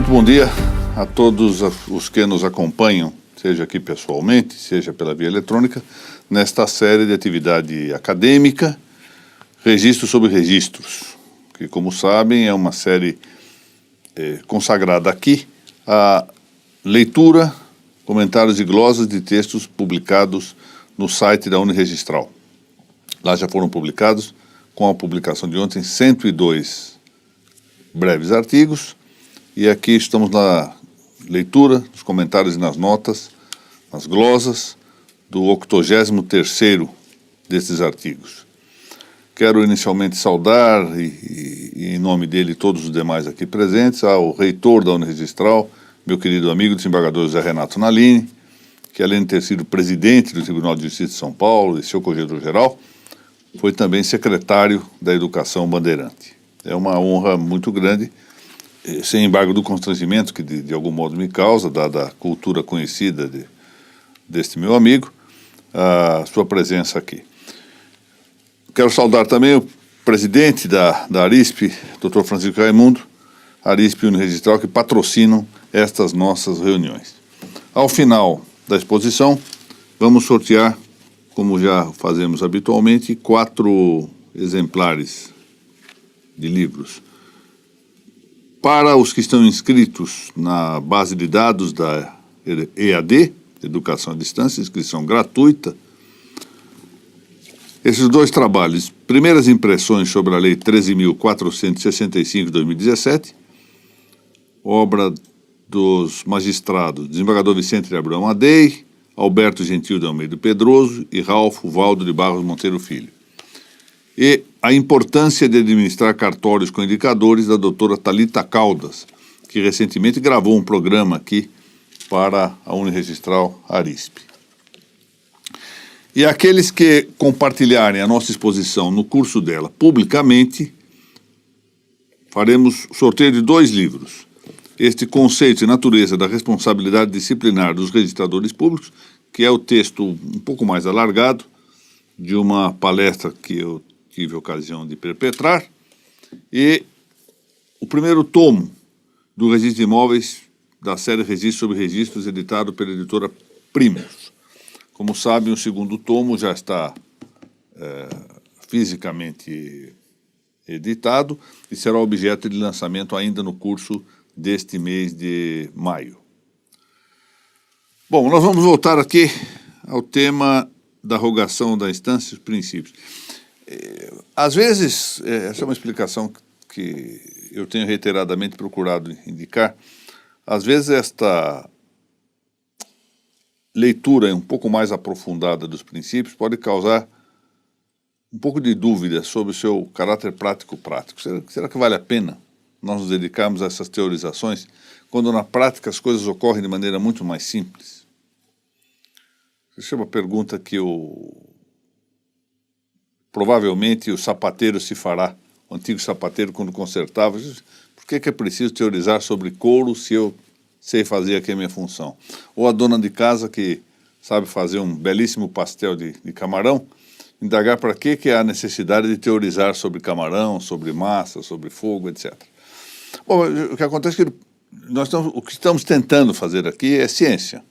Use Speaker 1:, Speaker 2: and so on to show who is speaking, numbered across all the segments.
Speaker 1: Muito bom dia a todos os que nos acompanham, seja aqui pessoalmente, seja pela via eletrônica, nesta série de atividade acadêmica, Registros sobre Registros, que, como sabem, é uma série consagrada aqui à leitura, comentários e glosas de textos publicados no site da Uniregistral. Lá já foram publicados, com a publicação de ontem, 102 breves artigos, e aqui estamos na leitura, nos comentários e nas notas, nas glosas, do 83º desses artigos. Quero inicialmente saudar, e em nome dele todos os demais aqui presentes, ao reitor da Uniregistral, meu querido amigo desembargador José Renato Nalini, que além de ter sido presidente do Tribunal de Justiça de São Paulo e seu corregedor-geral, foi também secretário da Educação Bandeirante. É uma honra muito grande, sem embargo do constrangimento que de algum modo me causa, dada a cultura conhecida deste meu amigo, a sua presença aqui. Quero saudar também o presidente da Arisp, Dr. Francisco Raimundo, Arisp e Uniregistral, que patrocinam estas nossas reuniões. Ao final da exposição, vamos sortear, como já fazemos habitualmente, 4 exemplares de livros. Para os que estão inscritos na base de dados da EAD, Educação à Distância, inscrição gratuita, esses 2 trabalhos, primeiras impressões sobre a Lei 13.465 de 2017, obra dos magistrados desembargador Vicente de Abrão Adei, Alberto Gentil de Almeida Pedroso e Ralfo Valdo de Barros Monteiro Filho. E a importância de administrar cartórios com indicadores da doutora Thalita Caldas, que recentemente gravou um programa aqui para a Uniregistral Arisp. E aqueles que compartilharem a nossa exposição no curso dela publicamente, faremos sorteio de 2 livros. Este Conceito e Natureza da Responsabilidade Disciplinar dos Registradores Públicos, que é o texto um pouco mais alargado de uma palestra que eu tive a ocasião de perpetrar, e o primeiro tomo do Registro de Imóveis da série Registros sobre Registros, editado pela editora Primos. Como sabem, o segundo tomo já está fisicamente editado e será objeto de lançamento ainda no curso deste mês de maio. Bom, nós vamos voltar aqui ao tema da rogação da instância e os princípios. Às vezes, essa é uma explicação que eu tenho reiteradamente procurado indicar, às vezes esta leitura um pouco mais aprofundada dos princípios pode causar um pouco de dúvida sobre o seu caráter prático-prático. Será que vale a pena nós nos dedicarmos a essas teorizações quando na prática as coisas ocorrem de maneira muito mais simples? Essa é uma pergunta que provavelmente o sapateiro se fará, o antigo sapateiro quando consertava. Por que é preciso teorizar sobre couro se eu sei fazer aqui a minha função? Ou a dona de casa que sabe fazer um belíssimo pastel de camarão, indagar para que há necessidade de teorizar sobre camarão, sobre massa, sobre fogo, etc. Bom, o que acontece é que o que estamos tentando fazer aqui é ciência,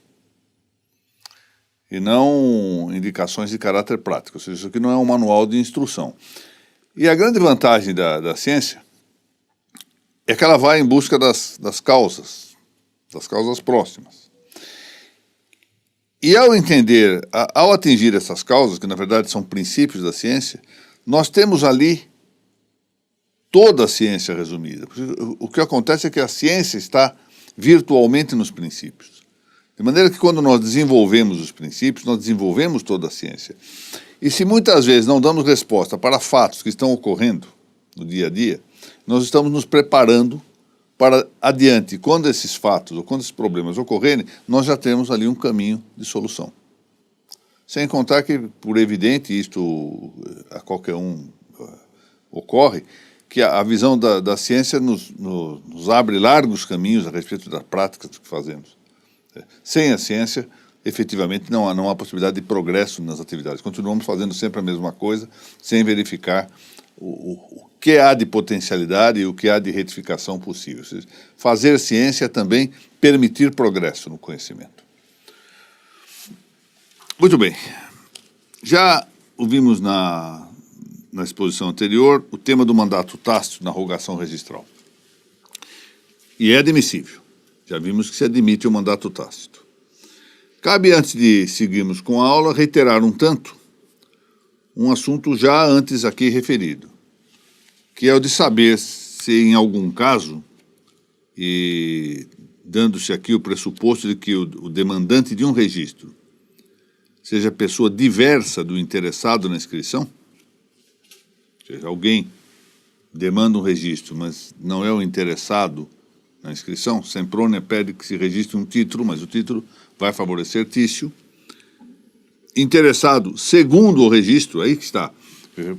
Speaker 1: e não indicações de caráter prático. Ou seja, isso aqui não é um manual de instrução. E a grande vantagem da ciência é que ela vai em busca das causas próximas. E ao atingir essas causas, que na verdade são princípios da ciência, nós temos ali toda a ciência resumida. O que acontece é que a ciência está virtualmente nos princípios. De maneira que quando nós desenvolvemos os princípios, nós desenvolvemos toda a ciência. E se muitas vezes não damos resposta para fatos que estão ocorrendo no dia a dia, nós estamos nos preparando para adiante, quando esses fatos ou quando esses problemas ocorrerem, nós já temos ali um caminho de solução. Sem contar que, por evidente, isto a qualquer um ocorre, que a visão da ciência nos abre largos caminhos a respeito das práticas que fazemos. Sem a ciência, efetivamente, não há possibilidade de progresso nas atividades. Continuamos fazendo sempre a mesma coisa, sem verificar que há de potencialidade e o que há de retificação possível. Ou seja, fazer ciência é também permitir progresso no conhecimento. Muito bem. Já ouvimos na exposição anterior o tema do mandato tácito na rogação registral. E é admissível. Já vimos que se admite o mandato tácito. Cabe, antes de seguirmos com a aula, reiterar um tanto um assunto já antes aqui referido, que é o de saber se em algum caso, e dando-se aqui o pressuposto de que o demandante de um registro seja pessoa diversa do interessado na inscrição, ou seja, alguém demanda um registro, mas não é o interessado na inscrição, Semprônia pede que se registre um título, mas o título vai favorecer Tício. Interessado segundo o registro, aí que está.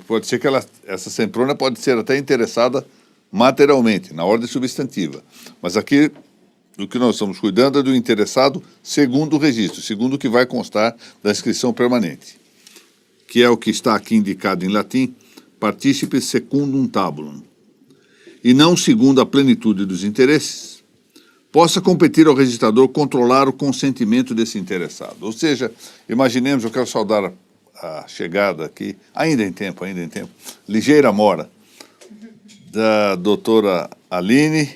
Speaker 1: Pode ser que essa Semprônia pode ser até interessada materialmente, na ordem substantiva. Mas aqui, o que nós estamos cuidando é do interessado segundo o registro, segundo o que vai constar da inscrição permanente, que é o que está aqui indicado em latim, participe secundum tabulum, e não segundo a plenitude dos interesses, possa competir ao registrador controlar o consentimento desse interessado. Ou seja, imaginemos, eu quero saudar a chegada aqui, ainda em tempo, ligeira mora, da doutora Aline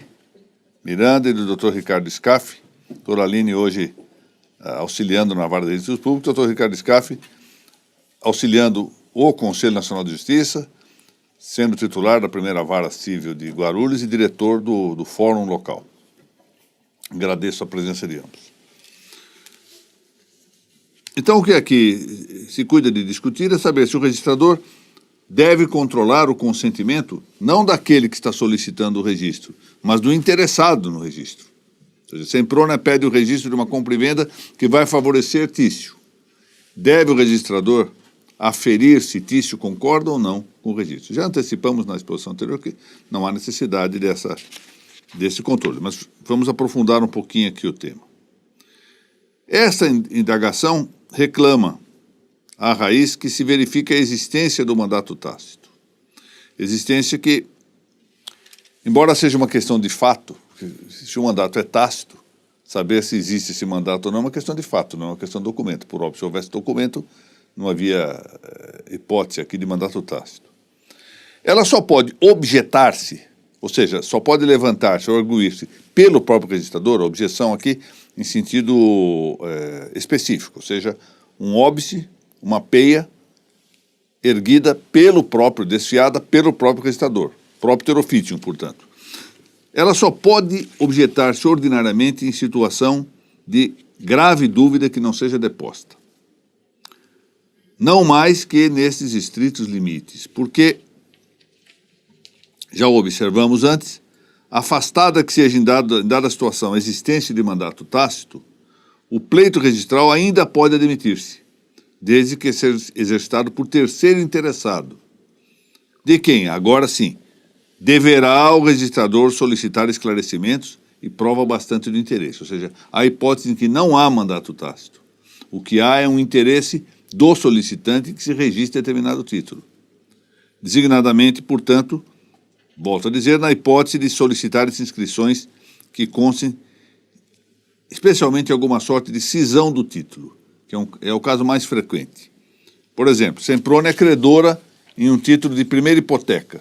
Speaker 1: Miranda e do doutor Ricardo Scaff. Doutora Aline hoje auxiliando na Vara de Registros Públicos, doutor Ricardo Scaff auxiliando o Conselho Nacional de Justiça, sendo titular da primeira Vara Civil de Guarulhos e diretor do Fórum Local. Agradeço a presença de ambos. Então, o que aqui se cuida de discutir é saber se o registrador deve controlar o consentimento não daquele que está solicitando o registro, mas do interessado no registro. Ou seja, Semprônia pede o registro de uma compra e venda que vai favorecer Tício. Deve o registrador aferir se Tício concorda ou não com o registro. Já antecipamos na exposição anterior que não há necessidade desse controle, mas vamos aprofundar um pouquinho aqui o tema. Essa indagação reclama à raiz que se verifique a existência do mandato tácito. Existência que, embora seja uma questão de fato, se o mandato é tácito, saber se existe esse mandato ou não é uma questão de fato, não é uma questão de documento. Por óbvio, se houvesse documento, não havia hipótese aqui de mandato tácito. Ela só pode objetar-se, ou seja, só pode levantar-se ou arguir-se pelo próprio registrador, a objeção aqui em sentido específico, ou seja, um óbice, uma peia erguida pelo próprio, desfiada pelo próprio registrador, propter officium, portanto. Ela só pode objetar-se ordinariamente em situação de grave dúvida que não seja deposta. Não mais que nesses estritos limites, porque, já o observamos antes, afastada que seja em dada situação a existência de mandato tácito, o pleito registral ainda pode admitir-se, desde que seja exercitado por terceiro interessado. De quem, agora sim, deverá o registrador solicitar esclarecimentos e prova bastante do interesse, ou seja, a hipótese em que não há mandato tácito. O que há é um interesse do solicitante que se registre determinado título. Designadamente, portanto, volto a dizer, na hipótese de solicitar as inscrições que constem especialmente alguma sorte de cisão do título, que é o caso mais frequente. Por exemplo, Semprônia é credora em um título de primeira hipoteca.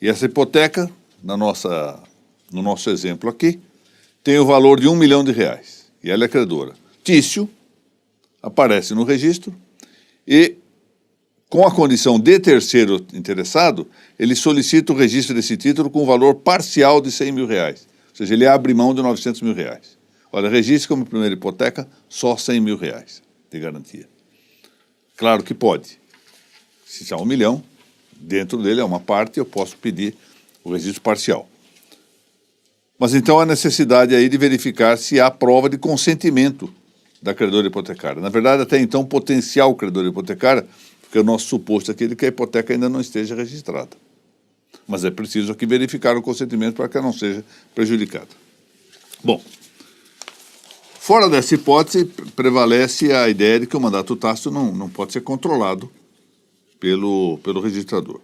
Speaker 1: E essa hipoteca, no nosso exemplo aqui, tem o valor de R$1 milhão, e ela é credora. Tício aparece no registro e, com a condição de terceiro interessado, ele solicita o registro desse título com o valor parcial de R$100 mil. Ou seja, ele abre mão de R$900 mil. Olha, registre como primeira hipoteca só R$100 mil de garantia. Claro que pode. Se há R$1 milhão, dentro dele é uma parte, eu posso pedir o registro parcial. Mas então há necessidade aí de verificar se há prova de consentimento da credora hipotecária. Na verdade, até então, potencial credora hipotecária, porque o nosso suposto aqui é que a hipoteca ainda não esteja registrada. Mas é preciso aqui verificar o consentimento para que ela não seja prejudicada. Bom, fora dessa hipótese, prevalece a ideia de que o mandato tácito não pode ser controlado pelo registrador.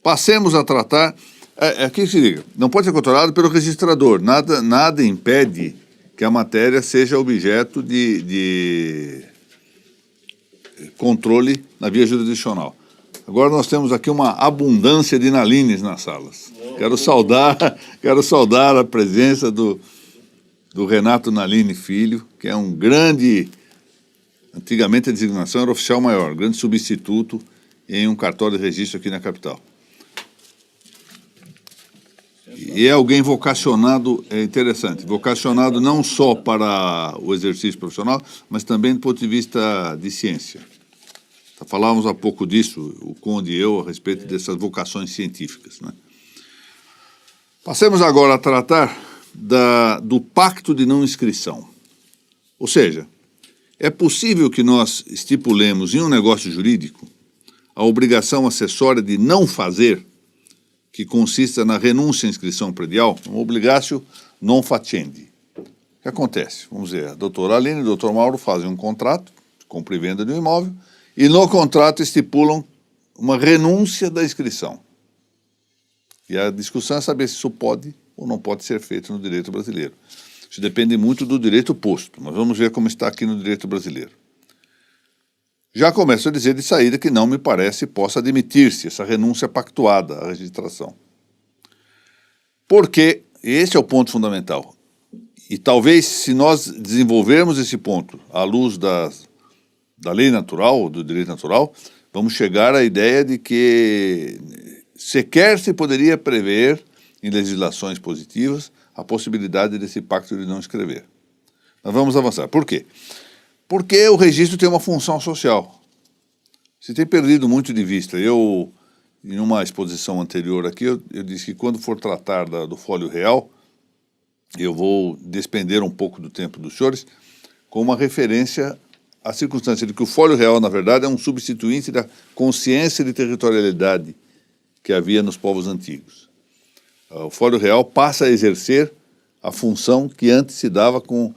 Speaker 1: Passemos a tratar... Aqui se liga, não pode ser controlado pelo registrador. Nada impede que a matéria seja objeto de controle na via jurisdicional. Agora nós temos aqui uma abundância de Nalines nas salas. Quero saudar a presença do Renato Naline Filho, que é um grande... Antigamente a designação era oficial maior, grande substituto em um cartório de registro aqui na capital. E é alguém vocacionado, é interessante, vocacionado não só para o exercício profissional, mas também do ponto de vista de ciência. Falávamos há pouco disso, o Conde e eu, a respeito dessas vocações científicas, né? Passemos agora a tratar do pacto de não inscrição. Ou seja, é possível que nós estipulemos em um negócio jurídico a obrigação acessória de não fazer, que consista na renúncia à inscrição predial, um obligatio non facendi. O que acontece? Vamos dizer, a doutora Aline e o doutor Mauro fazem um contrato, compra e venda de um imóvel, e no contrato estipulam uma renúncia da inscrição. E a discussão é saber se isso pode ou não pode ser feito no direito brasileiro. Isso depende muito do direito posto, mas vamos ver como está aqui no direito brasileiro. Já começo a dizer de saída que não me parece possa admitir-se essa renúncia pactuada à registração. Porque esse é o ponto fundamental. E talvez, se nós desenvolvermos esse ponto à luz da lei natural, do direito natural, vamos chegar à ideia de que sequer se poderia prever, em legislações positivas, a possibilidade desse pacto de não inscrever. Mas vamos avançar. Por quê? Porque o registro tem uma função social. Se tem perdido muito de vista. Eu, em uma exposição anterior aqui, eu disse que quando for tratar do Fólio Real, eu vou despender um pouco do tempo dos senhores com uma referência à circunstância de que o Fólio Real, na verdade, é um substituinte da consciência de territorialidade que havia nos povos antigos. O Fólio Real passa a exercer a função que antes se dava com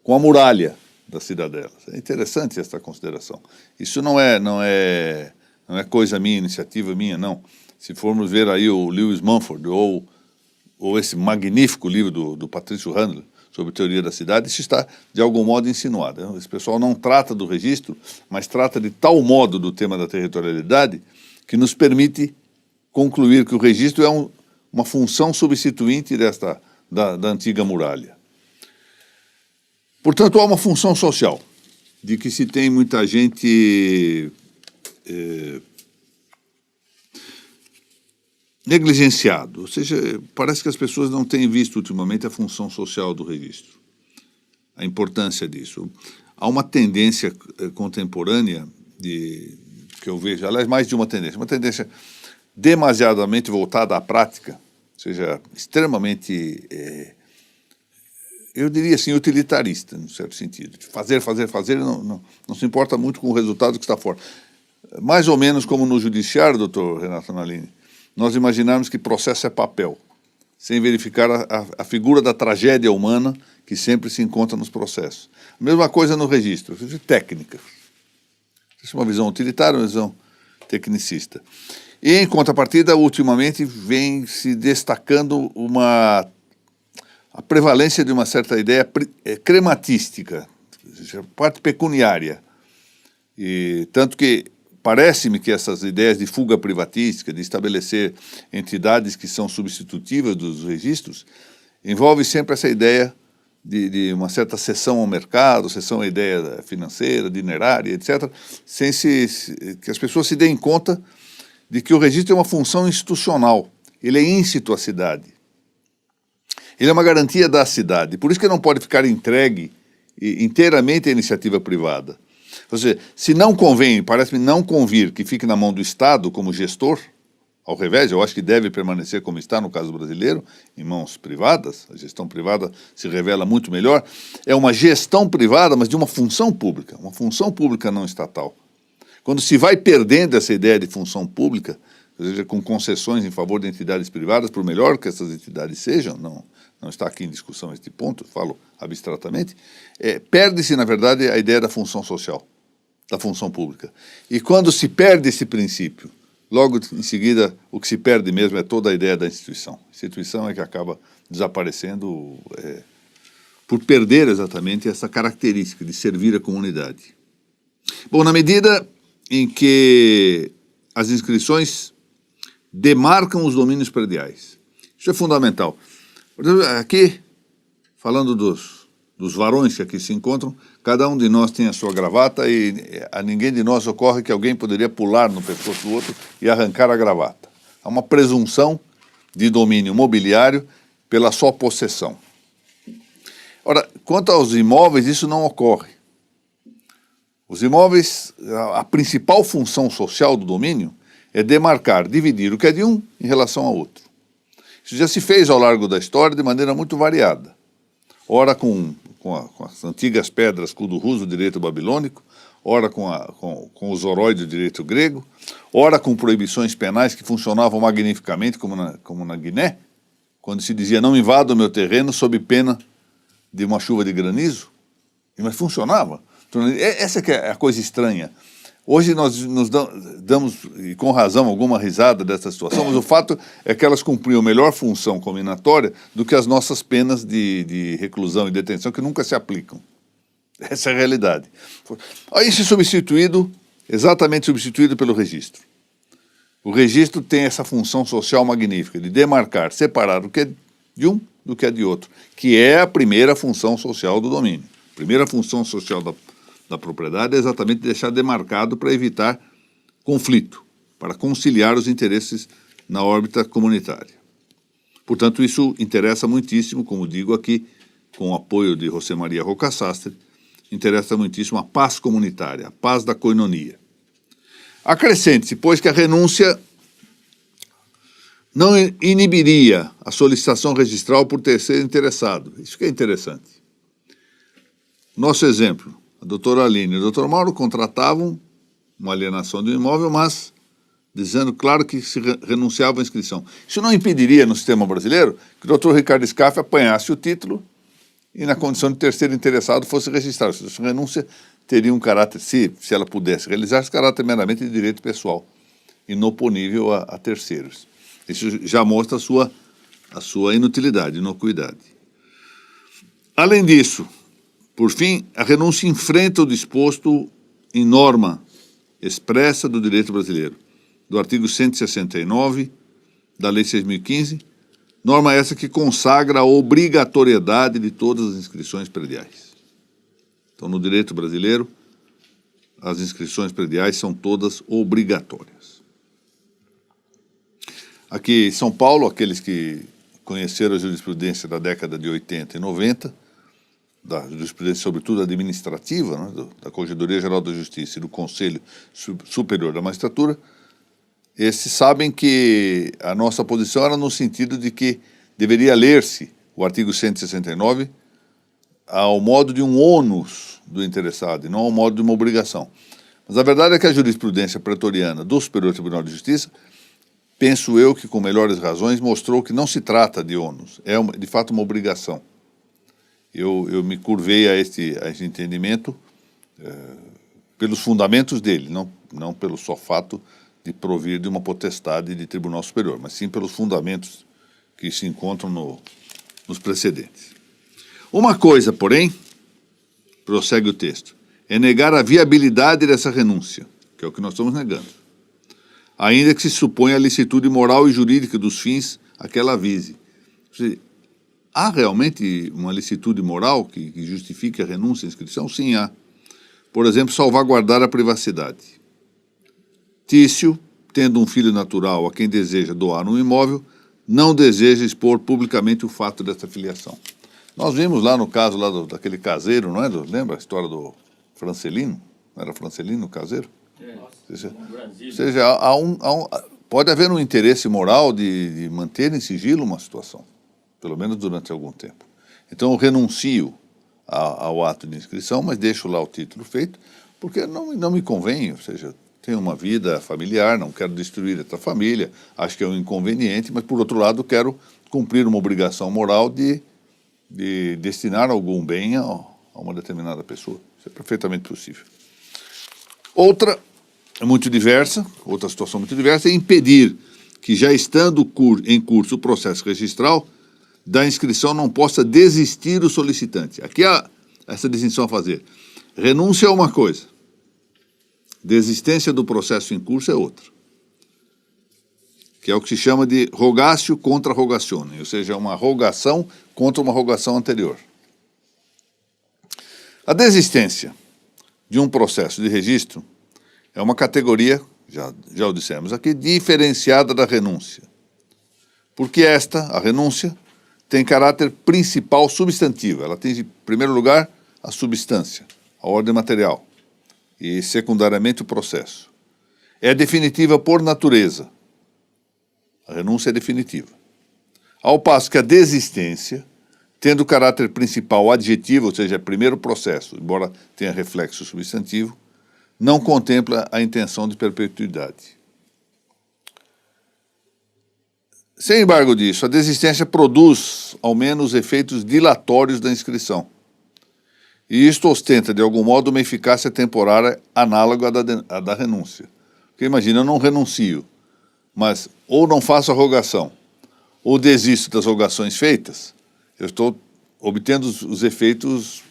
Speaker 1: a muralha das cidadelas. É interessante esta consideração. Isso não é coisa minha, iniciativa minha, não. Se formos ver aí o Lewis Mumford ou esse magnífico livro do Patrício Handler sobre teoria da cidade, isso está, de algum modo, insinuado. Esse pessoal não trata do registro, mas trata de tal modo do tema da territorialidade que nos permite concluir que o registro é uma função substituinte da antiga muralha. Portanto, há uma função social, de que se tem muita gente negligenciado, ou seja, parece que as pessoas não têm visto ultimamente a função social do registro, a importância disso. Há uma tendência contemporânea, que eu vejo, aliás, mais de uma tendência demasiadamente voltada à prática, ou seja, extremamente... eu diria assim, utilitarista, no certo sentido. De fazer, não se importa muito com o resultado que está fora. Mais ou menos como no judiciário, doutor Renato Naline, nós imaginamos que processo é papel, sem verificar a figura da tragédia humana que sempre se encontra nos processos. A mesma coisa no registro, técnica. Isso é uma visão utilitária, uma visão tecnicista. E, em contrapartida, ultimamente vem se destacando a prevalência de uma certa ideia crematística, parte pecuniária. E tanto que parece-me que essas ideias de fuga privatística, de estabelecer entidades que são substitutivas dos registros, envolve sempre essa ideia de uma certa cessão ao mercado, cessão à ideia financeira, dinerária, etc., sem que as pessoas se deem conta de que o registro é uma função institucional, ele é íncito à cidade. Ele é uma garantia da cidade, por isso que não pode ficar entregue inteiramente à iniciativa privada. Ou seja, se não convém, parece-me não convir que fique na mão do Estado como gestor, ao revés, eu acho que deve permanecer como está no caso brasileiro, em mãos privadas, a gestão privada se revela muito melhor, é uma gestão privada, mas de uma função pública não estatal. Quando se vai perdendo essa ideia de função pública, ou seja, com concessões em favor de entidades privadas, por melhor que essas entidades sejam, não está aqui em discussão este ponto, falo abstratamente, perde-se, na verdade, a ideia da função social, da função pública. E quando se perde esse princípio logo em seguida o que se perde mesmo é toda a ideia da instituição. A instituição é que acaba desaparecendo por perder exatamente essa característica de servir a comunidade. Bom, na medida em que as inscrições demarcam os domínios prediais, isso é fundamental. Por exemplo, aqui, falando dos varões que aqui se encontram, cada um de nós tem a sua gravata e a ninguém de nós ocorre que alguém poderia pular no pescoço do outro e arrancar a gravata. Há uma presunção de domínio mobiliário pela só possessão. Ora, quanto aos imóveis, isso não ocorre. Os imóveis, a principal função social do domínio é demarcar, dividir o que é de um em relação ao outro. Isso já se fez ao largo da história de maneira muito variada. Ora com as antigas pedras Kudurrus, o direito babilônico, ora com os oróides do direito grego, ora com proibições penais que funcionavam magnificamente, como na Guiné, quando se dizia não invada o meu terreno sob pena de uma chuva de granizo, mas funcionava. Então, essa que é a coisa estranha. Hoje nós nos damos, e com razão, alguma risada dessa situação, mas o fato é que elas cumpriam melhor função combinatória do que as nossas penas de reclusão e detenção, que nunca se aplicam. Essa é a realidade. Aí isso é exatamente substituído pelo registro. O registro tem essa função social magnífica de demarcar, separar o que é de um do que é de outro, que é a primeira função social do domínio. A primeira função social da propriedade é exatamente deixar demarcado para evitar conflito, para conciliar os interesses na órbita comunitária. Portanto, isso interessa muitíssimo, como digo aqui, com o apoio de José Maria Rocasastre, interessa muitíssimo a paz comunitária, a paz da koinonia. Acrescente-se, pois, que a renúncia não inibiria a solicitação registral por terceiro interessado. Isso que é interessante. Nosso exemplo, a doutora Aline e o doutor Mauro contratavam uma alienação de um imóvel, mas dizendo, claro, que se renunciava à inscrição. Isso não impediria, no sistema brasileiro, que o doutor Ricardo Scaff apanhasse o título e, na condição de terceiro interessado, fosse registrado. Essa renúncia teria um caráter, se ela pudesse realizar, esse caráter meramente de direito pessoal, inoponível a terceiros. Isso já mostra a sua inutilidade, inocuidade. Além disso, por fim, a renúncia enfrenta o disposto em norma expressa do direito brasileiro, do artigo 169 da Lei 6.015, norma essa que consagra a obrigatoriedade de todas as inscrições prediais. Então, no direito brasileiro, as inscrições prediais são todas obrigatórias. Aqui em São Paulo, aqueles que conheceram a jurisprudência da década de 80 e 90, da jurisprudência, sobretudo administrativa, né, da Corregedoria Geral da Justiça e do Conselho Superior da Magistratura, esses sabem que a nossa posição era no sentido de que deveria ler-se o artigo 169 ao modo de um ônus do interessado e não ao modo de uma obrigação. Mas a verdade é que a jurisprudência pretoriana do Superior Tribunal de Justiça, penso eu que com melhores razões, mostrou que não se trata de ônus, é de fato uma obrigação. Eu me curvei a este entendimento pelos fundamentos dele, não pelo só fato de provir de uma potestade de tribunal superior, mas sim pelos fundamentos que se encontram nos precedentes. Uma coisa, porém, prossegue o texto, é negar a viabilidade dessa renúncia, que é o que nós estamos negando, ainda que se suponha a licitude moral e jurídica dos fins a que ela vise. Ou seja, há realmente uma licitude moral que justifique a renúncia à inscrição? Sim, há. Por exemplo, salvaguardar a privacidade. Tício, tendo um filho natural a quem deseja doar um imóvel, não deseja expor publicamente o fato dessa filiação. Nós vimos lá no caso daquele caseiro, não é? Lembra a história do Francelino? Não era Francelino o caseiro? Ou seja, pode haver um interesse moral de manter em sigilo uma situação, pelo menos durante algum tempo. Então eu renuncio ao ato de inscrição, mas deixo lá o título feito, porque não me convém, ou seja, tenho uma vida familiar, não quero destruir essa família, acho que é um inconveniente, mas por outro lado quero cumprir uma obrigação moral de destinar algum bem a uma determinada pessoa. Isso é perfeitamente possível. Outra é muito diversa, outra situação muito diversa, é impedir que, já estando em curso o processo registral, da inscrição não possa desistir o solicitante. Aqui há essa distinção a fazer. Renúncia é uma coisa, desistência do processo em curso é outra, que é o que se chama de rogatio contra rogatione, ou seja, uma rogação contra uma rogação anterior. A desistência de um processo de registro é uma categoria, já o dissemos aqui, diferenciada da renúncia. Porque a renúncia, tem caráter principal substantivo. Ela atinge, em primeiro lugar, a substância, a ordem material, e secundariamente o processo. É definitiva por natureza. A renúncia é definitiva. Ao passo que a desistência, tendo caráter principal adjetivo, ou seja, é primeiro processo, embora tenha reflexo substantivo, não contempla a intenção de perpetuidade. Sem embargo disso, a desistência produz, ao menos, efeitos dilatórios da inscrição. E isto ostenta, de algum modo, uma eficácia temporária análoga à da renúncia. Porque imagina, eu não renuncio, mas ou não faço a rogação, ou desisto das rogações feitas, eu estou obtendo os efeitos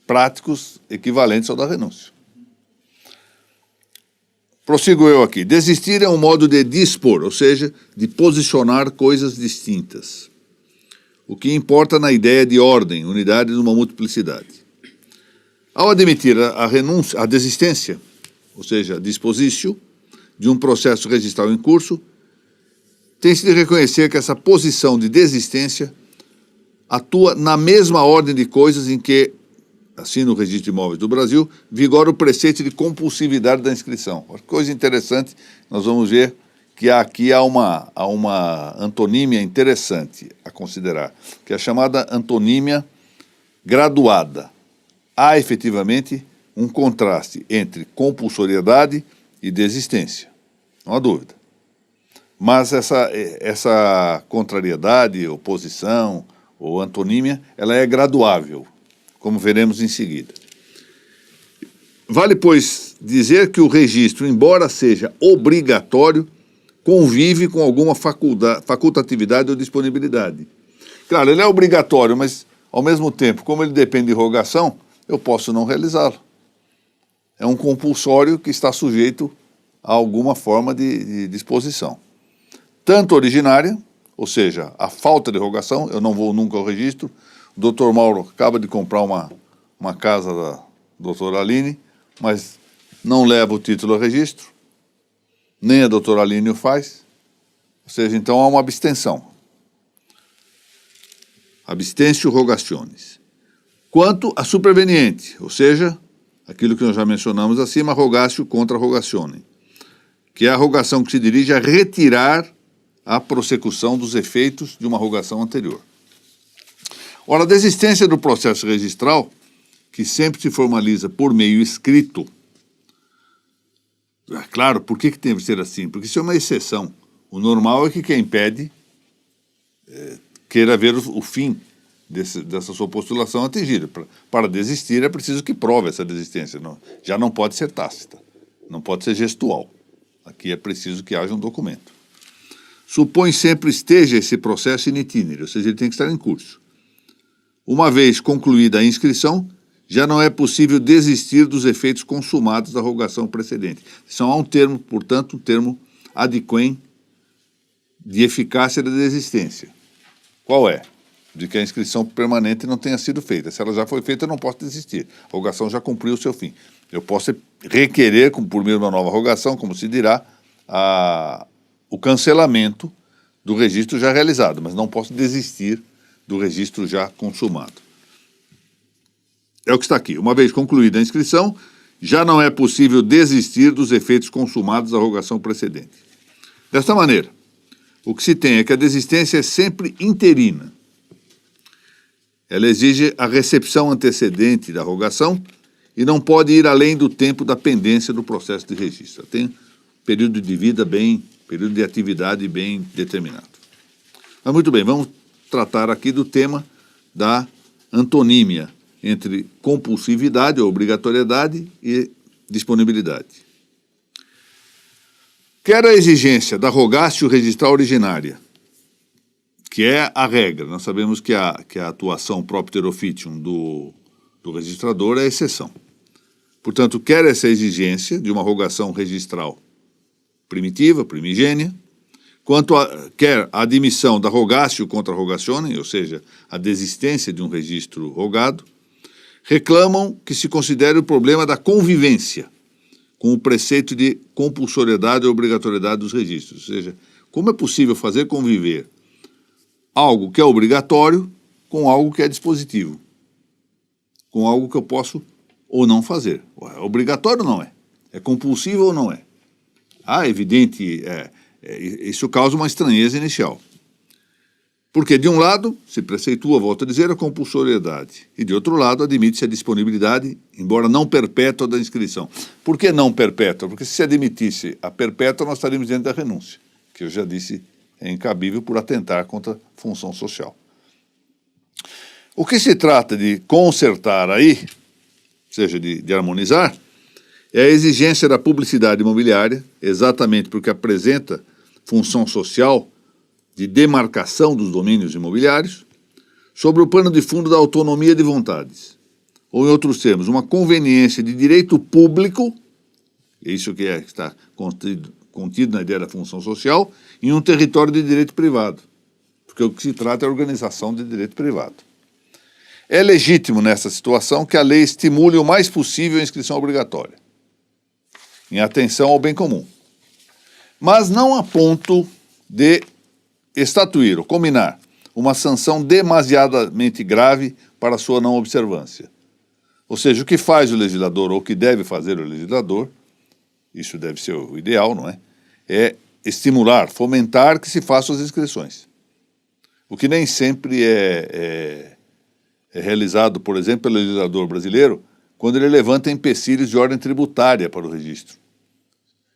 Speaker 1: práticos equivalentes ao da renúncia. Prossigo eu aqui. Desistir é um modo de dispor, ou seja, de posicionar coisas distintas. O que importa na ideia de ordem, unidade numa multiplicidade. Ao admitir a renúncia, a desistência, ou seja, a dispositio, de um processo registral em curso, tem-se de reconhecer que essa posição de desistência atua na mesma ordem de coisas em que, assim no Registro de Imóveis do Brasil, vigora o preceito de compulsividade da inscrição. Coisa interessante, nós vamos ver que aqui há uma antonímia interessante a considerar, que é a chamada antonímia graduada. Há efetivamente um contraste entre compulsoriedade e desistência, não há dúvida. Mas essa contrariedade, oposição ou antonímia, ela é graduável, como veremos em seguida. Vale, pois, dizer que o registro, embora seja obrigatório, convive com alguma facultatividade ou disponibilidade. Claro, ele é obrigatório, mas, ao mesmo tempo, como ele depende de rogação, eu posso não realizá-lo. É um compulsório que está sujeito a alguma forma de disposição. Tanto originária, ou seja, a falta de rogação, eu não vou nunca ao registro. O doutor Mauro acaba de comprar uma casa da doutora Aline, mas não leva o título ao registro, nem a doutora Aline o faz, ou seja, então há uma abstenção. Abstentio rogationis. Quanto a superveniente, ou seja, aquilo que nós já mencionamos acima, rogatio contra rogatione, que é a rogação que se dirige a retirar a prossecução dos efeitos de uma rogação anterior. Ora, a desistência do processo registral, que sempre se formaliza por meio escrito, claro, por que tem que ser assim? Porque isso é uma exceção. O normal é que quem pede queira ver o fim dessa sua postulação atingida. Para desistir é preciso que prove essa desistência. Já não pode ser tácita, não pode ser gestual. Aqui é preciso que haja um documento. Supõe sempre esteja esse processo in itinere, ou seja, ele tem que estar em curso. Uma vez concluída a inscrição, já não é possível desistir dos efeitos consumados da rogação precedente. Só há um termo, portanto, um termo adquem de eficácia da desistência. Qual é? De que a inscrição permanente não tenha sido feita. Se ela já foi feita, eu não posso desistir. A rogação já cumpriu o seu fim. Eu posso requerer, por meio de uma nova rogação, como se dirá, o cancelamento do registro já realizado, mas não posso desistir do registro já consumado. É o que está aqui. Uma vez concluída a inscrição, já não é possível desistir dos efeitos consumados da rogação precedente. Desta maneira, o que se tem é que a desistência é sempre interina. Ela exige a recepção antecedente da rogação e não pode ir além do tempo da pendência do processo de registro. Tem período de vida período de atividade bem determinado. Mas muito bem, vamos tratar aqui do tema da antonímia entre compulsividade ou obrigatoriedade e disponibilidade. Quer a exigência da rogácio registral originária, que é a regra. Nós sabemos que a atuação propter officium do registrador é a exceção. Portanto, quer essa exigência de uma rogação registral primitiva, primigênia, quer a admissão da rogatio contra rogationem, ou seja, a desistência de um registro rogado, reclamam que se considere o problema da convivência com o preceito de compulsoriedade e obrigatoriedade dos registros. Ou seja, como é possível fazer conviver algo que é obrigatório com algo que é dispositivo, com algo que eu posso ou não fazer. É obrigatório ou não é? É compulsivo ou não é? Evidente, isso causa uma estranheza inicial. Porque, de um lado, se preceitua, volto a dizer, a compulsoriedade. E, de outro lado, admite-se a disponibilidade, embora não perpétua, da inscrição. Por que não perpétua? Porque se admitisse a perpétua, nós estaríamos diante da renúncia, que eu já disse é incabível por atentar contra a função social. O que se trata de consertar aí, ou seja, de harmonizar, é a exigência da publicidade imobiliária, exatamente porque apresenta função social de demarcação dos domínios imobiliários, sobre o pano de fundo da autonomia de vontades. Ou, em outros termos, uma conveniência de direito público, isso que está contido na ideia da função social, em um território de direito privado. Porque o que se trata é a organização de direito privado. É legítimo, nessa situação, que a lei estimule o mais possível a inscrição obrigatória, em atenção ao bem comum. Mas não a ponto de estatuir ou combinar uma sanção demasiadamente grave para sua não observância. Ou seja, o que faz o legislador, ou o que deve fazer o legislador, isso deve ser o ideal, não é? É estimular, fomentar que se façam as inscrições. O que nem sempre é realizado, por exemplo, pelo legislador brasileiro, quando ele levanta empecilhos de ordem tributária para o registro.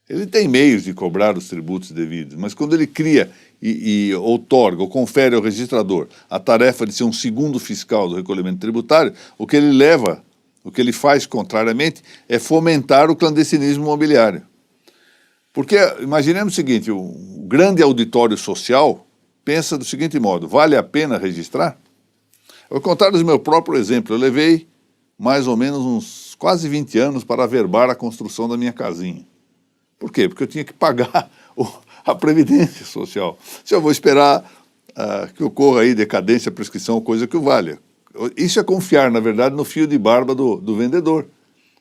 Speaker 1: Ele tem meios de cobrar os tributos devidos, mas quando ele cria e outorga ou confere ao registrador a tarefa de ser um segundo fiscal do recolhimento tributário, o que ele faz contrariamente é fomentar o clandestinismo imobiliário. Porque imaginemos o seguinte, o grande auditório social pensa do seguinte modo: vale a pena registrar? Eu vou contar do meu próprio exemplo. Eu levei mais ou menos uns quase 20 anos para averbar a construção da minha casinha. Por quê? Porque eu tinha que pagar a previdência social. Se eu vou esperar que ocorra aí decadência, prescrição, coisa que o valha. Isso é confiar, na verdade, no fio de barba do vendedor.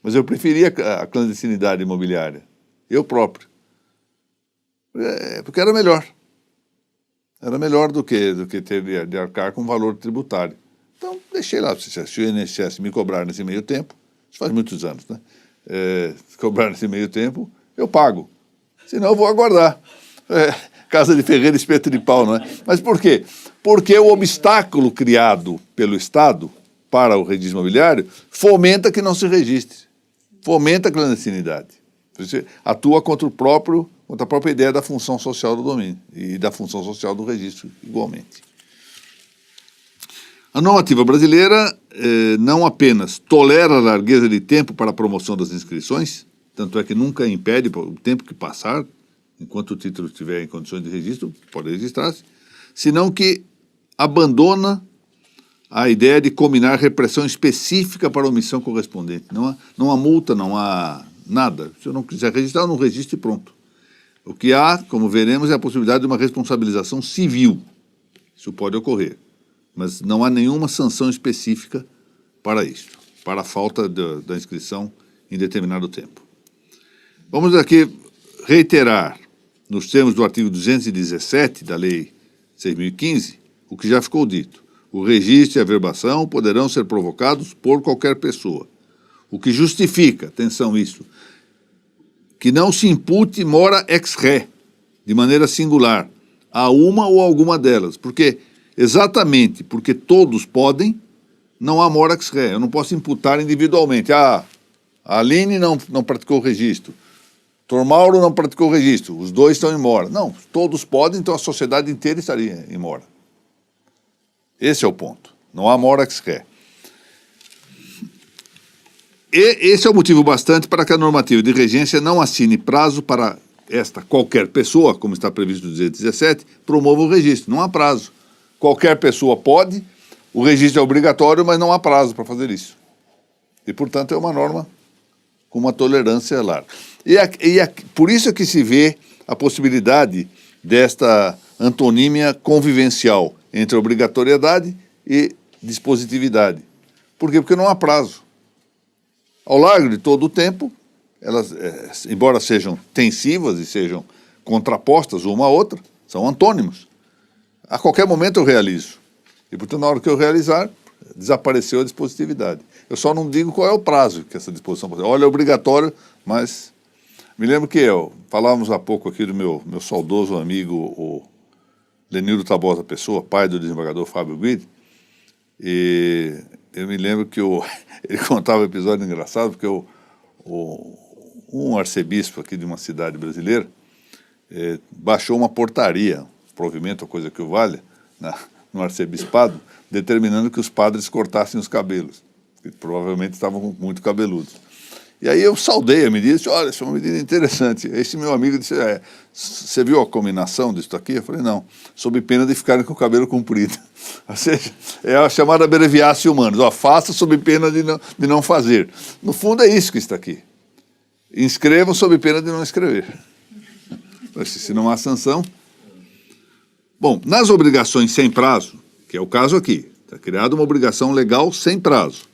Speaker 1: Mas eu preferia a clandestinidade imobiliária. Eu próprio. Porque era melhor. Era melhor do que ter de arcar com valor tributário. Então, deixei lá. Se o INSS me cobrar nesse meio tempo, isso faz muitos anos, né? Se cobrar nesse meio tempo, eu pago. Senão eu vou aguardar. Casa de ferreiro, espeto de pau, não é? Mas por quê? Porque o obstáculo criado pelo Estado para o registro imobiliário fomenta que não se registre. Fomenta a clandestinidade. Você atua contra a própria ideia da função social do domínio e da função social do registro, igualmente. A normativa brasileira não apenas tolera a largueza de tempo para a promoção das inscrições, tanto é que nunca impede o tempo que passar, enquanto o título estiver em condições de registro, pode registrar-se, senão que abandona a ideia de combinar repressão específica para a omissão correspondente. Não há multa, não há nada. Se eu não quiser registrar, eu não registro e pronto. O que há, como veremos, é a possibilidade de uma responsabilização civil. Isso pode ocorrer. Mas não há nenhuma sanção específica para isso, para a falta da inscrição em determinado tempo. Vamos aqui reiterar, nos termos do artigo 217 da Lei 6.015, o que já ficou dito. O registro e a averbação poderão ser provocados por qualquer pessoa. O que justifica, atenção isso, que não se impute mora ex re, de maneira singular, a uma ou alguma delas. Porque, exatamente porque todos podem, não há mora ex re. Eu não posso imputar individualmente. A Aline não praticou o registro. Dr. Mauro não praticou o registro. Os dois estão em mora. Não, todos podem, então a sociedade inteira estaria em mora. Esse é o ponto. Não há mora ex re. E esse é o motivo bastante para que a normativa de regência não assine prazo para esta qualquer pessoa, como está previsto no 217, promova o registro. Não há prazo. Qualquer pessoa pode, o registro é obrigatório, mas não há prazo para fazer isso. E, portanto, é uma norma com uma tolerância larga. Por isso é que se vê a possibilidade desta antonímia convivencial entre obrigatoriedade e dispositividade. Por quê? Porque não há prazo. Ao largo de todo o tempo, elas, embora sejam tensivas e sejam contrapostas uma à outra, são antônimos. A qualquer momento eu realizo. E, portanto, na hora que eu realizar, desapareceu a dispositividade. Eu só não digo qual é o prazo que essa disposição pode ter. Olha, é obrigatório, mas... Me lembro que falávamos há pouco aqui do meu saudoso amigo, o Lenildo Tabosa Pessoa, pai do desembargador Fábio Guidi, e eu me lembro que ele contava um episódio engraçado, porque um arcebispo aqui de uma cidade brasileira baixou uma portaria, provimento ou coisa que o valha, no arcebispado, determinando que os padres cortassem os cabelos, que provavelmente estavam muito cabeludos. E aí eu saudei a medida e disse, olha, essa é uma medida interessante. Esse meu amigo disse, você viu a combinação disso aqui? Eu falei, não, sob pena de ficarem com o cabelo comprido. Ou seja, é a chamada abreviatio humanos, faça sob pena de não fazer. No fundo é isso que está aqui. Inscrevam sob pena de não escrever. Se não há sanção. Bom, nas obrigações sem prazo, que é o caso aqui, está criada uma obrigação legal sem prazo.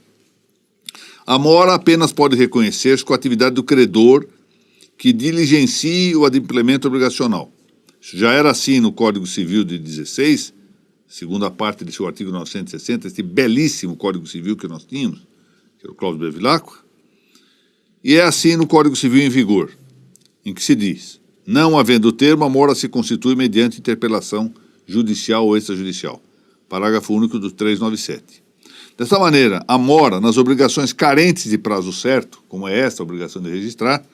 Speaker 1: A mora apenas pode reconhecer-se com a atividade do credor que diligencie o adimplemento obrigacional. Isso já era assim no Código Civil de 16, segunda parte de seu artigo 960, este belíssimo Código Civil que nós tínhamos, que era o Cláudio Bevilacqua, e é assim no Código Civil em vigor, em que se diz, não havendo termo, a mora se constitui mediante interpelação judicial ou extrajudicial. Parágrafo único do 397. Dessa maneira, a mora, nas obrigações carentes de prazo certo, como é esta a obrigação de registrar,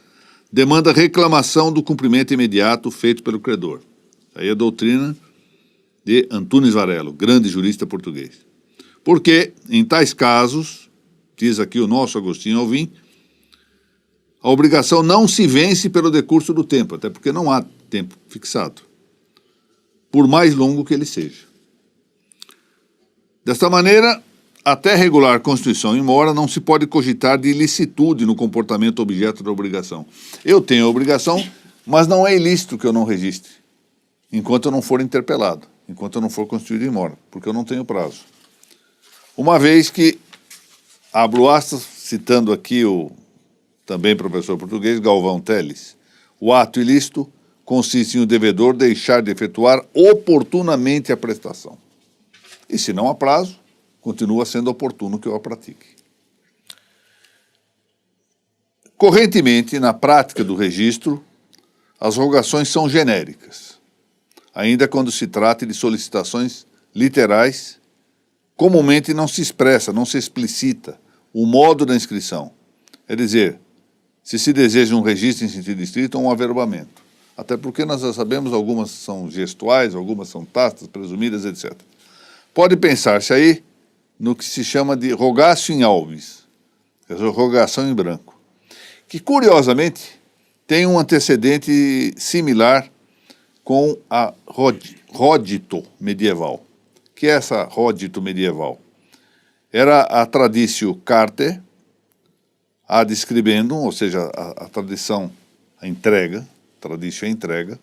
Speaker 1: demanda reclamação do cumprimento imediato feito pelo credor. Aí é a doutrina de Antunes Varelo, grande jurista português. Porque, em tais casos, diz aqui o nosso Agostinho Alvim, a obrigação não se vence pelo decurso do tempo, até porque não há tempo fixado, por mais longo que ele seja. Desta maneira, até regular constituição em mora, não se pode cogitar de ilicitude no comportamento objeto da obrigação. Eu tenho a obrigação, mas não é ilícito que eu não registre, enquanto eu não for interpelado, enquanto eu não for constituído em mora, porque eu não tenho prazo. Uma vez que, abro aspas, citando aqui o também professor português, Galvão Teles, o ato ilícito consiste em o devedor deixar de efetuar oportunamente a prestação. E se não há prazo, continua sendo oportuno que eu a pratique. Correntemente, na prática do registro, as rogações são genéricas, ainda quando se trata de solicitações literais, comumente não se expressa, não se explicita o modo da inscrição, é dizer, se deseja um registro em sentido estrito ou um averbamento. Até porque nós já sabemos, algumas são gestuais, algumas são tácitas, presumidas, etc. Pode pensar-se aí no que se chama de rogatio in albis, rogação em branco, que, curiosamente, tem um antecedente similar com a rodito medieval. O que é essa rodito medieval? Era a traditio carte, ad scribendum, ou seja, a tradição, a entrega, traditio é a entrega,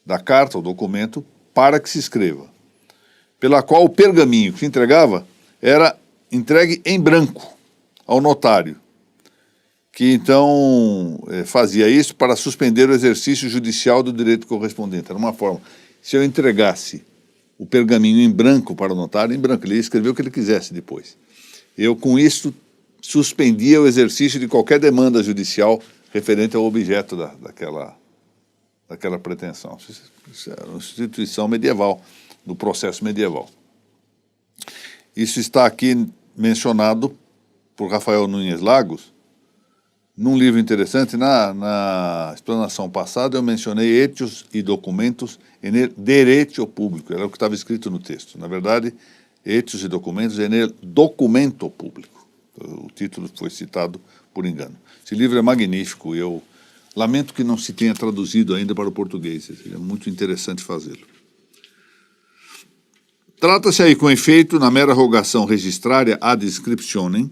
Speaker 1: da carta, o documento, para que se escreva, pela qual o pergaminho que se entregava era entregue em branco ao notário, que então fazia isso para suspender o exercício judicial do direito correspondente. Era uma forma, se eu entregasse o pergaminho em branco para o notário, em branco, ele ia escrever o que ele quisesse depois. Eu, com isso, suspendia o exercício de qualquer demanda judicial referente ao objeto daquela pretensão. Isso é uma instituição medieval, do processo medieval. Isso está aqui mencionado por Rafael Nunes Lagos, num livro interessante. Na explanação passada eu mencionei etios e documentos em direito público, era o que estava escrito no texto. Na verdade, etios e documentos em documento público. O título foi citado por engano. Esse livro é magnífico, eu Lamento que não se tenha traduzido ainda para o português, seria muito interessante fazê-lo. Trata-se aí, com efeito, na mera rogação registrária ad inscriptionem,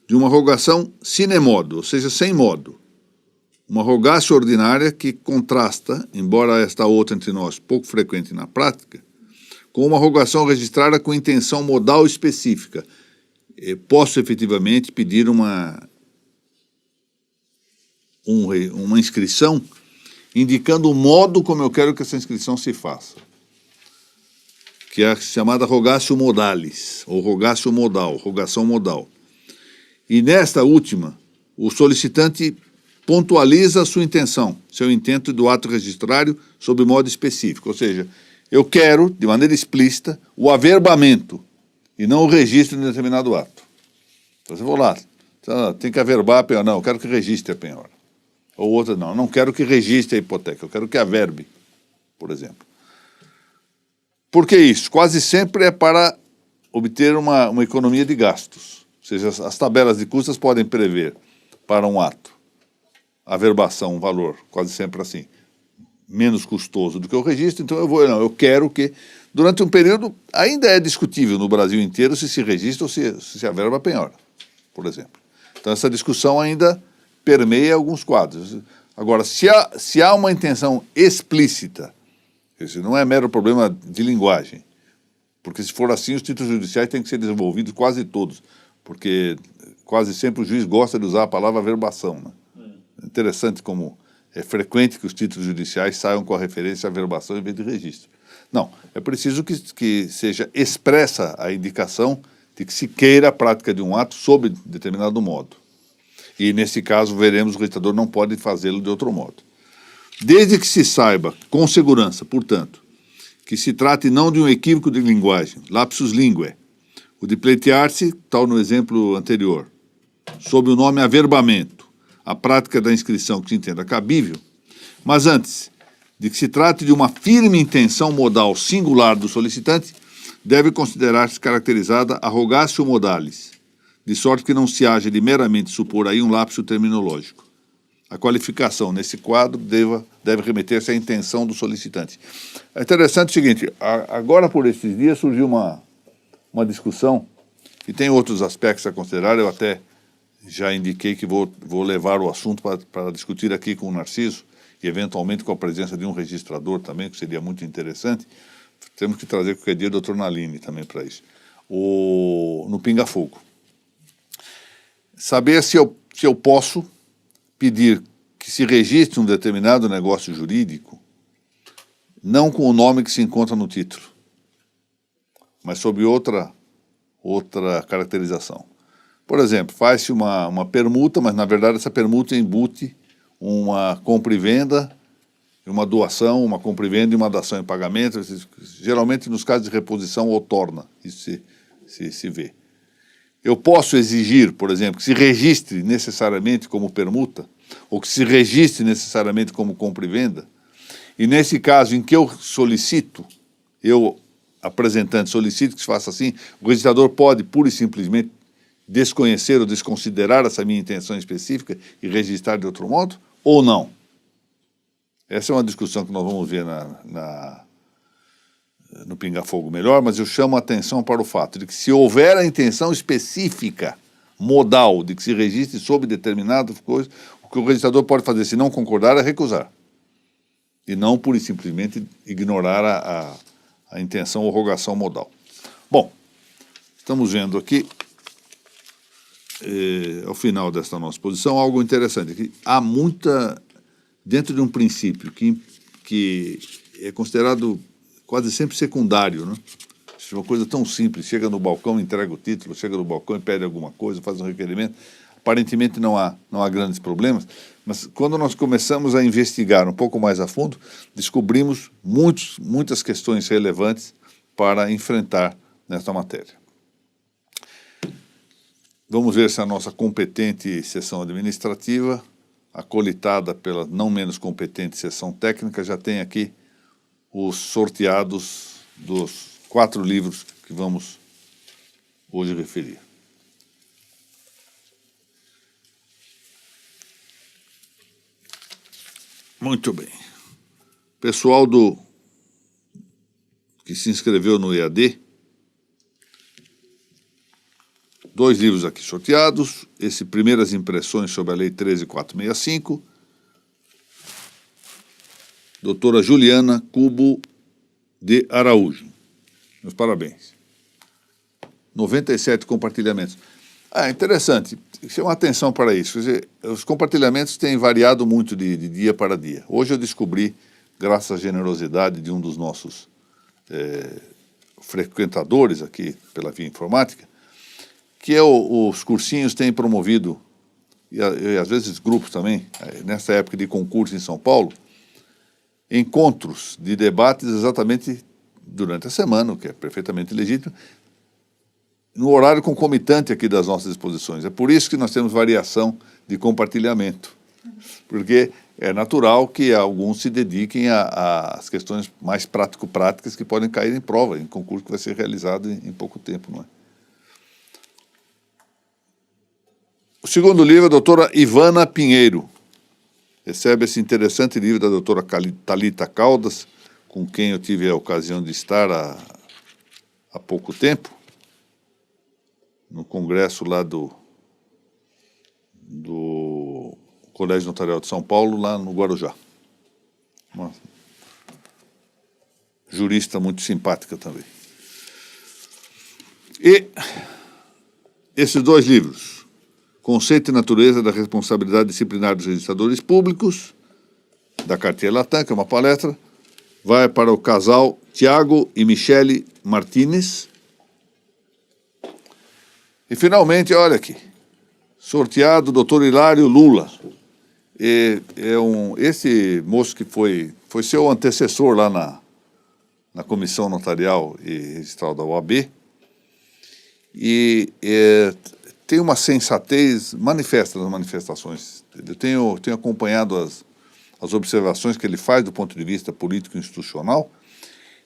Speaker 1: de uma rogação sine modo, ou seja, sem modo. Uma rogácio ordinária que contrasta, embora esta outra entre nós pouco frequente na prática, com uma rogação registrada com intenção modal específica. Posso efetivamente pedir uma inscrição indicando o modo como eu quero que essa inscrição se faça, que é a chamada rogatio modalis, ou rogatio modal, rogação modal. E nesta última, o solicitante pontualiza a sua intenção, seu intento do ato registrário sob modo específico, ou seja, eu quero, de maneira explícita, o averbamento e não o registro de um determinado ato. Então, eu vou lá, tem que averbar a penhora. Não, eu quero que registre a penhora. Ou outra, não quero que registre a hipoteca, eu quero que averbe, por exemplo. Por que isso? Quase sempre é para obter uma economia de gastos. Ou seja, as tabelas de custas podem prever para um ato averbação, um valor, quase sempre assim, menos custoso do que o registro, então eu quero que, durante um período, ainda é discutível no Brasil inteiro se registra ou se averba a penhora, por exemplo. Então essa discussão ainda permeia alguns quadros. Agora, se há uma intenção explícita, esse não é mero problema de linguagem, porque se for assim, os títulos judiciais têm que ser desenvolvidos quase todos, porque quase sempre o juiz gosta de usar a palavra averbação, né? É interessante como é frequente que os títulos judiciais saiam com a referência à averbação em vez de registro. Não, é preciso que seja expressa a indicação de que se queira a prática de um ato sob determinado modo. E, nesse caso, veremos, o registrador não pode fazê-lo de outro modo. Desde que se saiba, com segurança, portanto, que se trate não de um equívoco de linguagem, lapsus linguae, o de pleitear-se, tal no exemplo anterior, sob o nome averbamento, a prática da inscrição que se entenda cabível, mas antes de que se trate de uma firme intenção modal singular do solicitante, deve considerar-se caracterizada a rogatio modalis, de sorte que não se haja de meramente supor aí um lapso terminológico. A qualificação nesse quadro deve remeter-se à intenção do solicitante. É interessante o seguinte, agora por esses dias surgiu uma discussão, e tem outros aspectos a considerar, eu até já indiquei que vou levar o assunto para discutir aqui com o Narciso, e eventualmente com a presença de um registrador também, que seria muito interessante. Temos que trazer qualquer dia o Dr. Nalini também para isso. No Pinga Fogo. Saber se eu posso pedir que se registre um determinado negócio jurídico, não com o nome que se encontra no título, mas sob outra caracterização. Por exemplo, faz-se uma permuta, mas na verdade essa permuta embute uma compra e venda, uma doação, uma compra e venda e uma dação em pagamento, geralmente nos casos de reposição ou torna, isso se vê. Eu posso exigir, por exemplo, que se registre necessariamente como permuta, ou que se registre necessariamente como compra e venda, e nesse caso em que eu solicito, apresentante, solicito que se faça assim, o registrador pode pura e simplesmente desconhecer ou desconsiderar essa minha intenção específica e registrar de outro modo, ou não? Essa é uma discussão que nós vamos ver no Pinga Fogo melhor, mas eu chamo a atenção para o fato de que se houver a intenção específica, modal, de que se registre sob determinada coisa, o que o registrador pode fazer, se não concordar, é recusar. E não pura e simplesmente ignorar a intenção ou rogação modal. Bom, estamos vendo aqui, ao final desta nossa exposição, algo interessante, que há muita, dentro de um princípio que é considerado quase sempre secundário, né? Uma coisa tão simples, chega no balcão, entrega o título, chega no balcão e pede alguma coisa, faz um requerimento, aparentemente não há grandes problemas, mas quando nós começamos a investigar um pouco mais a fundo, descobrimos muitas questões relevantes para enfrentar nesta matéria. Vamos ver se a nossa competente seção administrativa, acolitada pela não menos competente seção técnica, já tem aqui os sorteados dos 4 livros que vamos hoje referir. Muito bem. Pessoal que se inscreveu no EAD, 2 livros aqui sorteados. Esse Primeiras Impressões sobre a Lei 13.465. Doutora Juliana Cubo de Araújo. Meus parabéns. 97 compartilhamentos. Interessante. Chama atenção para isso. Quer dizer, os compartilhamentos têm variado muito de dia para dia. Hoje eu descobri, graças à generosidade de um dos nossos frequentadores aqui pela via informática, que os cursinhos têm promovido, e às vezes grupos também, nessa época de concurso em São Paulo, encontros de debates exatamente durante a semana, o que é perfeitamente legítimo, no horário concomitante aqui das nossas exposições. É por isso que nós temos variação de compartilhamento, porque é natural que alguns se dediquem às questões mais prático-práticas que podem cair em prova, em concurso que vai ser realizado em pouco tempo, não é? O segundo livro é a doutora Ivana Pinheiro. Recebe esse interessante livro da doutora Thalita Caldas, com quem eu tive a ocasião de estar há pouco tempo, no congresso lá do Colégio Notarial de São Paulo, lá no Guarujá. Uma jurista muito simpática também. E esses 2 livros, Conceito e Natureza da Responsabilidade Disciplinar dos Registradores Públicos, da Cartier Latam, que é uma palestra, vai para o casal Tiago e Michele Martinez. E, finalmente, olha aqui, sorteado o Dr. Hilário Lula. Esse moço que foi seu antecessor lá na Comissão Notarial e Registral da OAB, e tem uma sensatez manifesta nas manifestações. Eu tenho acompanhado as observações que ele faz do ponto de vista político e institucional,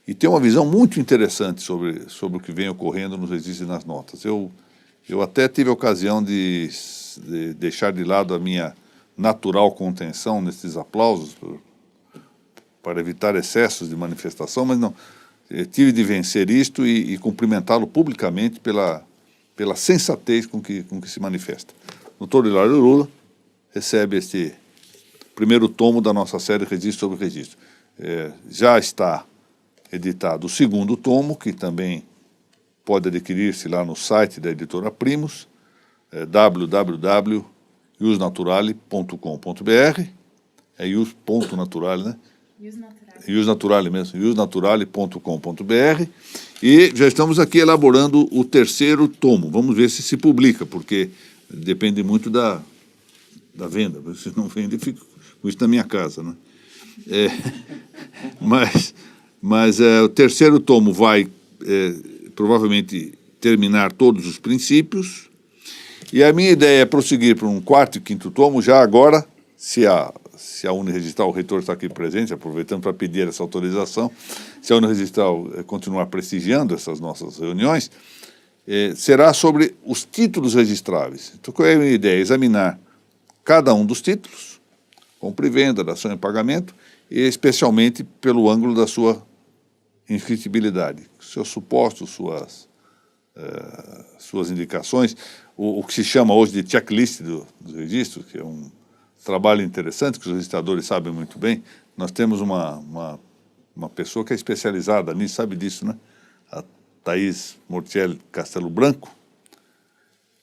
Speaker 1: e tem uma visão muito interessante sobre o que vem ocorrendo nos registros e nas notas. Eu até tive a ocasião de deixar de lado a minha natural contenção nesses aplausos, para evitar excessos de manifestação, mas não, tive de vencer isto e cumprimentá-lo publicamente pela sensatez com que se manifesta. O doutor Hilário Lula recebe este primeiro tomo da nossa série Registro sobre Registro. Já está editado o segundo tomo, que também pode adquirir-se lá no site da editora Primos, www.iusnaturale.com.br, ius.naturale, né? Iusnaturale mesmo, iusnaturale.com.br, e já estamos aqui elaborando o terceiro tomo. Vamos ver se publica, porque depende muito da venda. Se não vende, fico com isso na minha casa, né? Mas o terceiro tomo vai provavelmente terminar todos os princípios, e a minha ideia é prosseguir para um 4º e 5º tomo já agora, se a Uniregistral, o reitor está aqui presente, aproveitando para pedir essa autorização, se a Uniregistral continuar prestigiando essas nossas reuniões, será sobre os títulos registráveis. Então, qual é a minha ideia? Examinar cada um dos títulos, compra e venda, dação e pagamento, e especialmente pelo ângulo da sua inscritibilidade, seus supostos, suas indicações, o que se chama hoje de checklist dos registros, que é um trabalho interessante, que os registradores sabem muito bem. Nós temos uma pessoa que é especializada nisso, sabe disso, né? A Thaís Mortielli Castelo Branco,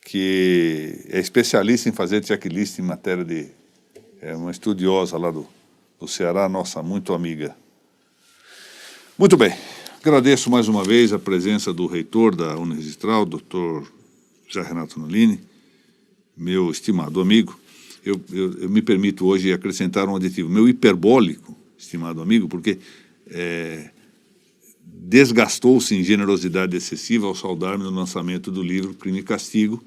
Speaker 1: que é especialista em fazer checklist em matéria de... É uma estudiosa lá do Ceará, nossa, muito amiga. Muito bem, agradeço mais uma vez a presença do reitor da Uniregistral, Dr. José Renato Nolini, meu estimado amigo. Eu me permito hoje acrescentar um aditivo, meu hiperbólico, estimado amigo, porque desgastou-se em generosidade excessiva ao saudar-me no lançamento do livro Crime e Castigo,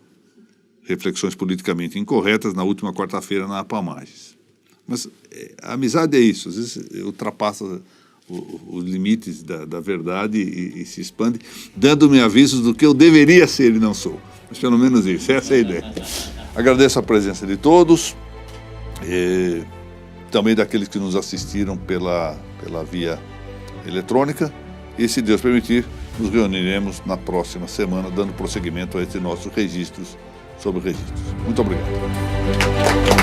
Speaker 1: Reflexões Politicamente Incorretas, na última quarta-feira na Apamages. Mas a amizade é isso, às vezes ultrapassa os limites da verdade e se expande, dando-me avisos do que eu deveria ser e não sou. Mas pelo menos isso, essa é a ideia. Agradeço a presença de todos. também daqueles que nos assistiram pela via eletrônica. E, se Deus permitir, nos reuniremos na próxima semana, dando prosseguimento a esses nossos registros sobre registros. Muito obrigado.